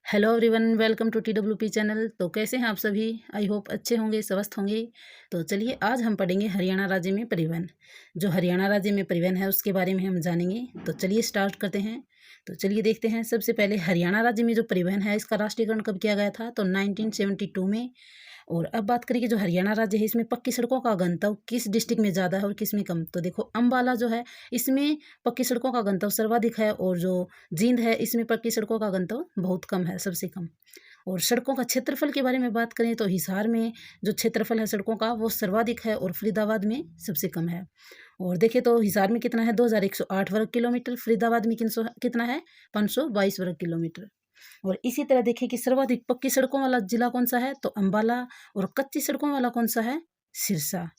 Hello everyone, welcome to TWP channel. तो कैसे हैं आप सभी? आई होप अच्छे होंगे, स्वस्थ होंगे। तो चलिए आज हम पढ़ेंगे हरियाणा राज्य में परिवहन। जो हरियाणा राज्य में परिवहन है उसके बारे में हम जानेंगे। तो चलिए स्टार्ट करते हैं। तो चलिए देखते हैं। सबसे पहले हरियाणा राज्य में जो परिवहन है इसका राष्ट्रीयकरण कब किया गया था? तो 1972 में। और अब बात करें कि जो हरियाणा राज्य है इसमें पक्की सड़कों का घनत्व किस डिस्ट्रिक्ट में ज़्यादा है और किस में कम? तो देखो अम्बाला जो है इसमें पक्की सड़कों का घनत्व सर्वाधिक है, और जो जींद है इसमें पक्की सड़कों का घनत्व बहुत कम है, सबसे कम। और सड़कों का क्षेत्रफल के बारे में बात करें तो हिसार में जो क्षेत्रफल है सड़कों का वो सर्वाधिक है, और फरीदाबाद में सबसे कम है। और देखें तो हिसार में कितना है? 2108 वर्ग किलोमीटर। फरीदाबाद में कितना है? 522 वर्ग किलोमीटर। और इसी तरह देखिए कि सर्वाधिक पक्की सड़कों वाला जिला कौन सा है? तो अम्बाला। और कच्ची सड़कों वाला कौन सा है? सिरसा।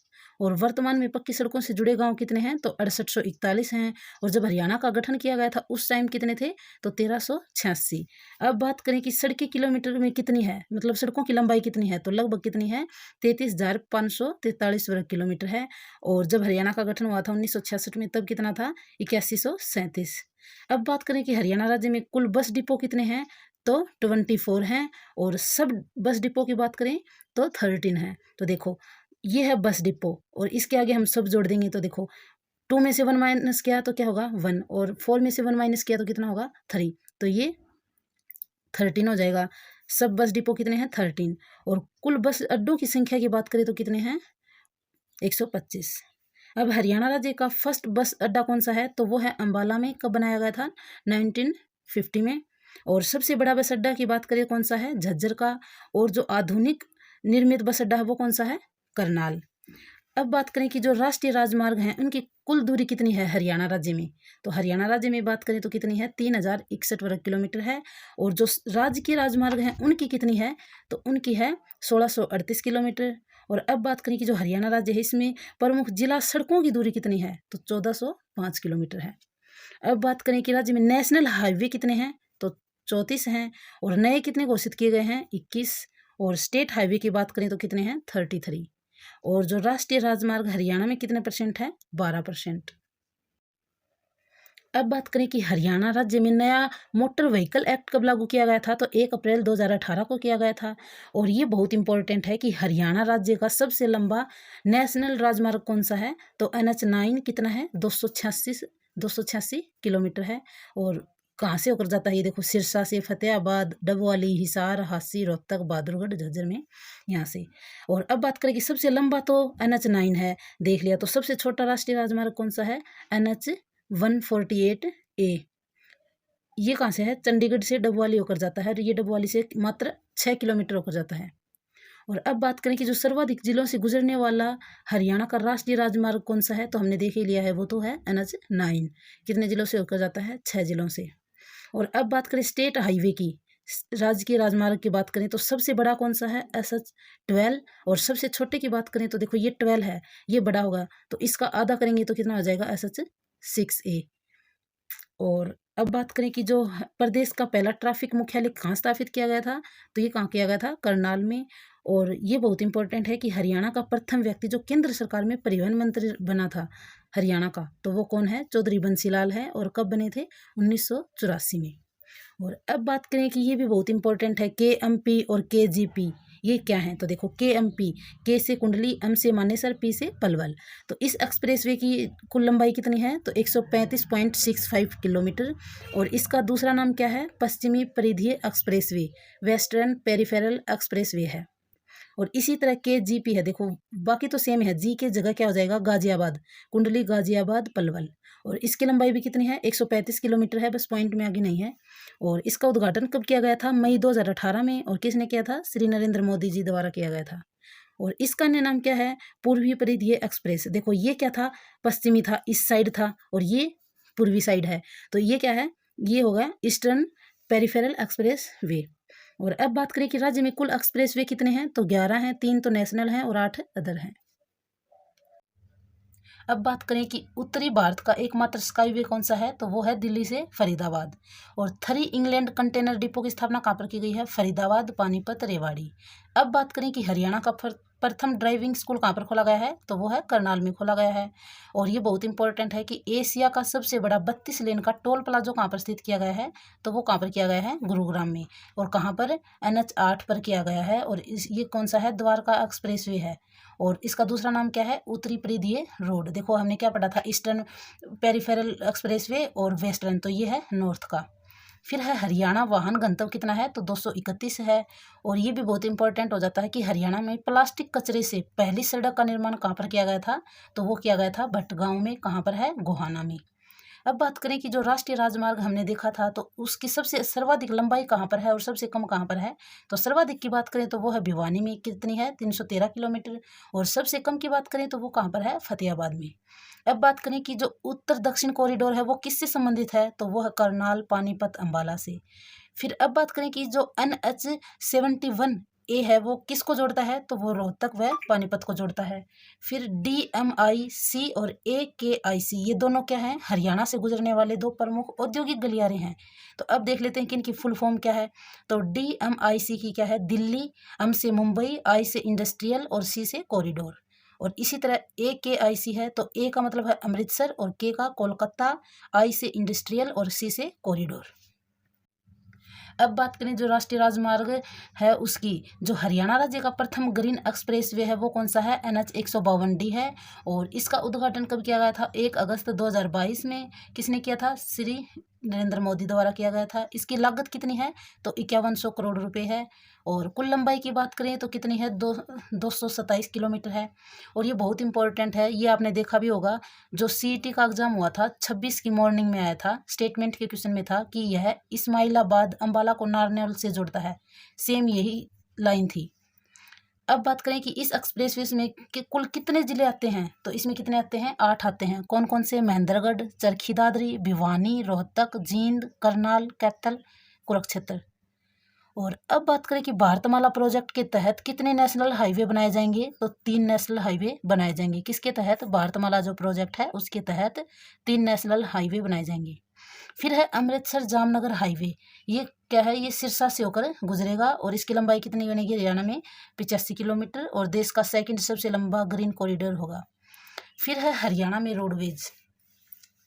और वर्तमान में पक्की सड़कों से जुड़े गांव कितने हैं? तो 6841 हैं। और जब हरियाणा का गठन किया गया था उस टाइम कितने थे? तो 1386। अब बात करें कि सड़कें किलोमीटर में कितनी है, मतलब सड़कों की लंबाई कितनी है, तो लगभग कितनी है? 33,543 वर्ग किलोमीटर है। और जब हरियाणा का गठन हुआ था 1966 में, तब कितना था? 8137। अब बात करें कि हरियाणा राज्य में कुल बस डिपो कितने हैं? तो 24 हैं। और सब बस डिपो की बात करें तो 13 है। तो देखो ये है बस डिपो, और इसके आगे हम सब जोड़ देंगे। तो देखो 2 में से 1 माइनस किया तो क्या होगा? 1, और 4 में से 1 माइनस किया तो कितना होगा? 3। तो ये 13 हो जाएगा। सब बस डिपो कितने हैं? 13। और कुल बस अड्डों की संख्या की बात करें तो कितने हैं? 125। अब हरियाणा राज्य का फर्स्ट बस अड्डा कौन सा है? तो वो है अम्बाला में। कब बनाया गया था? 1950 में। और सबसे बड़ा बस अड्डा की बात करें कौन सा है? झज्जर का। और जो आधुनिक निर्मित बस अड्डा है वो कौन सा है? करनाल। अब बात करें कि जो राष्ट्रीय राजमार्ग हैं उनकी कुल दूरी कितनी है हरियाणा राज्य में? तो हरियाणा राज्य में बात करें तो कितनी है? 3061 वर्ग किलोमीटर है। और जो राज्य के राजमार्ग हैं उनकी कितनी है? तो उनकी है 1638 किलोमीटर। और अब बात करें कि जो हरियाणा राज्य है इसमें प्रमुख जिला सड़कों की दूरी कितनी है? तो 1405 किलोमीटर है। अब बात करें कि राज्य में नेशनल हाईवे कितने हैं? तो 34 हैं। और नए कितने घोषित किए गए हैं? 21। और स्टेट हाईवे की बात करें तो कितने हैं? 33। और जो राष्ट्रीय राजमार्ग हरियाणा में कितने परसेंट है? 12%। अब बात करें कि हरियाणा राज्य में नया मोटर व्हीकल एक्ट कब लागू किया गया था? तो 1 अप्रैल 2018 को किया गया था। और ये बहुत इंपॉर्टेंट है कि हरियाणा राज्य का सबसे लंबा नेशनल राजमार्ग कौन सा है? तो NH9 कितना है? 286 किलोमीटर है। और कहाँ से होकर जाता है? ये देखो सिरसा से फतेहाबाद, डबवाली, हिसार, हांसी, रोहतक, बहादुरगढ़, झज्जर में, यहाँ से। और अब बात करें कि सबसे लंबा तो NH9 है, देख लिया। तो सबसे छोटा राष्ट्रीय राजमार्ग कौन सा है? NH148A। ये कहाँ से है? चंडीगढ़ से डबवाली होकर जाता है, और ये डबवाली से मात्र 6 किलोमीटर होकर जाता है। और अब बात करें कि जो सर्वाधिक जिलों से गुजरने वाला हरियाणा का राष्ट्रीय राजमार्ग कौन सा है? तो हमने देख ही लिया है, वो तो है NH9। कितने जिलों से होकर जाता है? 6 जिलों से। और अब बात करें स्टेट हाईवे की, राज्य के राजमार्ग की बात करें तो सबसे बड़ा कौन सा है? SH12। और सबसे छोटे की बात करें तो देखो ये 12 है, ये बड़ा होगा, तो इसका आधा करेंगे तो कितना हो जाएगा? SH6A। और अब बात करें कि जो प्रदेश का पहला ट्रैफिक मुख्यालय कहाँ स्थापित किया गया था? तो ये कहाँ किया गया था? करनाल में। और ये बहुत इंपॉर्टेंट है कि हरियाणा का प्रथम व्यक्ति जो केंद्र सरकार में परिवहन मंत्री बना था हरियाणा का, तो वो कौन है? चौधरी बंसीलाल है। और कब बने थे? 1984 में। और अब बात करें कि ये भी बहुत इंपॉर्टेंट है, KMP और KGP ये क्या है? तो देखो KMP, K से कुंडली, M से मानेसर, P से पलवल। तो इस एक्सप्रेसवे की कुल लंबाई कितनी है? तो 135.65 किलोमीटर। और इसका दूसरा नाम क्या है? पश्चिमी परिधीय एक्सप्रेसवे, वेस्टर्न पेरिफेरल एक्सप्रेसवे है। और इसी तरह KGP है, देखो बाकी तो सेम है, जी के जगह क्या हो जाएगा? गाजियाबाद, कुंडली, गाजियाबाद, पलवल। और इसकी लंबाई भी कितनी है? 135 किलोमीटर है, बस पॉइंट में आगे नहीं है। और इसका उद्घाटन कब किया गया था? मई 2018 में। और किसने किया था? श्री नरेंद्र मोदी जी द्वारा किया गया था। और इसका अन्य नाम क्या है? पूर्वी परिधीय एक्सप्रेस। देखो ये क्या था? पश्चिमी था, इस साइड था, और ये पूर्वी साइड है, तो ये क्या है? ये होगा ईस्टर्न पेरिफेरल एक्सप्रेस वे। और अब बात करें कि राज्य में कुल एक्सप्रेस वे कितने हैं? तो 11 हैं, 3 तो नेशनल हैं और 8 अदर हैं। अब बात करें कि उत्तरी भारत का एकमात्र स्काईवे कौन सा है? तो वो है दिल्ली से फरीदाबाद। और 3 इंग्लैंड कंटेनर डिपो की स्थापना कहाँ पर की गई है? फरीदाबाद, पानीपत, रेवाड़ी। अब बात करें कि हरियाणा का प्रथम ड्राइविंग स्कूल कहाँ पर खोला गया है, तो वो है करनाल में खोला गया है। और ये बहुत इंपॉर्टेंट है कि एशिया का सबसे बड़ा 32 लेन का टोल प्लाजा कहाँ पर स्थित किया गया है, तो वो कहाँ पर किया गया है, गुरुग्राम में। और कहाँ पर, NH 8 पर किया गया है। और ये कौन सा है, द्वारका एक्सप्रेसवे है। और इसका दूसरा नाम क्या है, उत्तरी परिधीय रोड। देखो हमने क्या पढ़ा था, ईस्टर्न पेरिफेरल एक्सप्रेसवे और वेस्टर्न, तो ये है नॉर्थ का। फिर है हरियाणा वाहन गंतव्य कितना है, तो 231 है। और ये भी बहुत इंपॉर्टेंट हो जाता है कि हरियाणा में प्लास्टिक कचरे से पहली सड़क का निर्माण कहाँ पर किया गया था, तो वो किया गया था भटगांव में। कहाँ पर है, गोहाना में। अब बात करें कि जो राष्ट्रीय राजमार्ग हमने देखा था, तो उसकी सबसे सर्वाधिक लंबाई कहाँ पर है और सबसे कम कहाँ पर है, तो सर्वाधिक की बात करें तो वो है भिवानी में, कितनी है, 313 किलोमीटर। और सबसे कम की बात करें तो वो कहाँ पर है, फतेहाबाद में। अब बात करें कि जो उत्तर दक्षिण कॉरिडोर है वो किससे संबंधित है, तो वो है करनाल, पानीपत, अंबाला से। फिर अब बात करें कि जो NH 71A है वो किसको जोड़ता है, तो वो रोहतक व पानीपत को जोड़ता है। फिर DMIC और AKIC ये दोनों क्या हैं, हरियाणा से गुजरने वाले दो प्रमुख औद्योगिक गलियारे हैं। तो अब देख लेते हैं कि इनकी फुल फॉर्म क्या है। तो DMIC की क्या है, दिल्ली, M से मुंबई, I से इंडस्ट्रियल और C से कॉरिडोर। और इसी तरह AKIC है, तो A का मतलब है अमृतसर और K का कोलकाता, I से इंडस्ट्रियल और C से कॉरिडोर। अब बात करें जो राष्ट्रीय राजमार्ग है उसकी, जो हरियाणा राज्य का प्रथम ग्रीन एक्सप्रेसवे है वो कौन सा है, NH 152D है। और इसका उद्घाटन कब किया गया था, 1 अगस्त 2022 में। किसने किया था, श्री नरेंद्र मोदी द्वारा किया गया था। इसकी लागत कितनी है, तो 5100 करोड़ रुपए है। और कुल लंबाई की बात करें तो कितनी है, 227 किलोमीटर है। और ये बहुत इंपॉर्टेंट है, ये आपने देखा भी होगा, जो CET का एग्जाम हुआ था 26 की मॉर्निंग में आया था, स्टेटमेंट के क्वेश्चन में था कि यह इस्माइलाबाद अंबाला को नारनौल से जोड़ता है। सेम यही लाइन थी। अब बात करें कि इस एक्सप्रेसवे में कुल कितने जिले आते हैं, तो इसमें कितने आते हैं, 8 आते हैं। कौन कौन से, महेंद्रगढ़, चरखी दादरी, भिवानी, रोहतक, जींद, करनाल, कैथल, कुरुक्षेत्र। और अब बात करें कि भारतमाला प्रोजेक्ट के तहत कितने नेशनल हाईवे बनाए जाएंगे, तो 3 नेशनल हाईवे बनाए जाएंगे। किसके तहत, भारतमाला जो प्रोजेक्ट है उसके तहत 3 नेशनल हाईवे बनाए जाएंगे। फिर है अमृतसर जामनगर हाईवे, ये क्या है, ये सिरसा से होकर गुजरेगा। और इसकी लंबाई कितनी बनेगी, हरियाणा में 85 किलोमीटर। और देश का सेकंड सबसे लंबा ग्रीन कॉरिडोर होगा। फिर है हरियाणा में रोडवेज,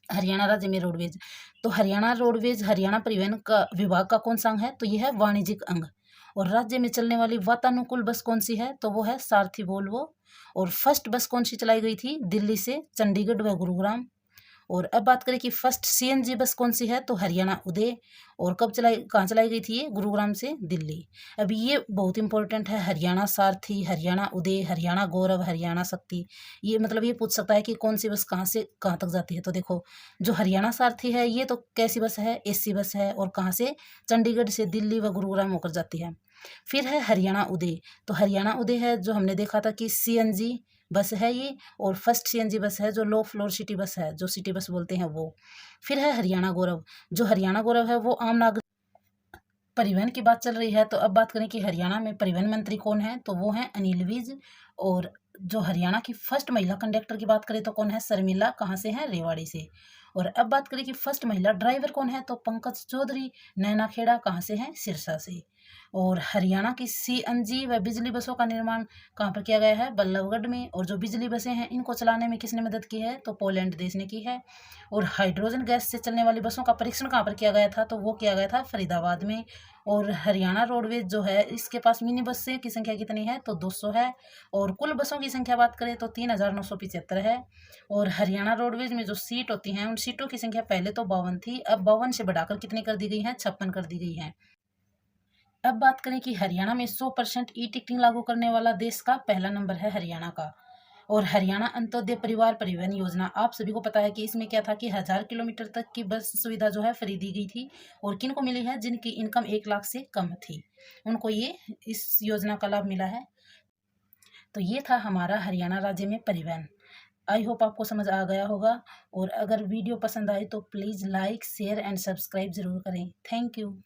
हरियाणा राज्य में रोडवेज। तो हरियाणा रोडवेज हरियाणा परिवहन का विभाग का कौन सा अंग है, तो यह है वाणिज्यिक अंग। और राज्य में चलने वाली वातानुकूल बस कौन सी है, तो वो है सारथी वोल्वो। और फर्स्ट बस कौन सी चलाई गई थी, दिल्ली से चंडीगढ़ व गुरुग्राम। और अब बात करें कि फर्स्ट CNG बस कौन सी है, तो हरियाणा उदय। और कहाँ चलाई गई थी ये, गुरुग्राम से दिल्ली। अब ये बहुत इंपॉर्टेंट है, हरियाणा सारथी, हरियाणा उदय, हरियाणा गौरव, हरियाणा शक्ति। ये मतलब ये पूछ सकता है कि कौन सी बस कहाँ से कहाँ तक जाती है। तो देखो जो हरियाणा सारथी है ये तो कैसी बस है, AC बस है। और कहाँ से, चंडीगढ़ से दिल्ली व गुरुग्राम होकर जाती है। फिर है हरियाणा उदय, तो हरियाणा उदय है जो हमने देखा था कि CNG बस है ये। और फर्स्ट CNG बस है जो लो फ्लोर सिटी बस है, जो सिटी बस बोलते हैं वो। फिर है हरियाणा गौरव, जो हरियाणा गौरव है वो आम नागरिक परिवहन की बात चल रही है। तो अब बात करें कि हरियाणा में परिवहन मंत्री कौन है, तो वो है अनिल विज। और जो हरियाणा की फर्स्ट महिला कंडक्टर की बात करें तो कौन है, शर्मिला, कहाँ से है, रेवाड़ी से। और अब बात करें कि फर्स्ट महिला ड्राइवर कौन है, तो पंकज चौधरी, नैनाखेड़ा, कहाँ से है, सिरसा से। और हरियाणा की CNG व बिजली बसों का निर्माण कहाँ पर किया गया है, बल्लभगढ़ में। और जो बिजली बसें हैं इनको चलाने में किसने मदद की है, तो पोलैंड देश ने की है। और हाइड्रोजन गैस से चलने वाली बसों का परीक्षण कहाँ पर किया गया था, तो वो किया गया था फरीदाबाद में। और हरियाणा रोडवेज जो है इसके पास मिनी बसें की संख्या कितनी है, तो 200 है। और कुल बसों की संख्या बात करें तो 3975 है। और हरियाणा रोडवेज में जो सीट होती हैं उन सीटों की संख्या पहले तो 52 थी, अब 52 से बढ़ाकर कितनी कर दी गई है, 56 कर दी गई है। अब बात करें कि हरियाणा में 100% ई-टिकटिंग लागू करने वाला देश का पहला नंबर है हरियाणा का। और हरियाणा अंत्योदय परिवार परिवहन योजना, आप सभी को पता है कि इसमें क्या था कि 1000 किलोमीटर तक की बस सुविधा जो है फ्री दी गई थी। और किन को मिली है, जिनकी इनकम 1 लाख से कम थी, उनको ये इस योजना का लाभ मिला है। तो ये था हमारा हरियाणा राज्य में परिवहन। आई होप आपको समझ आ गया होगा। और अगर वीडियो पसंद आए तो please like, share and subscribe ज़रूर करें। Thank you.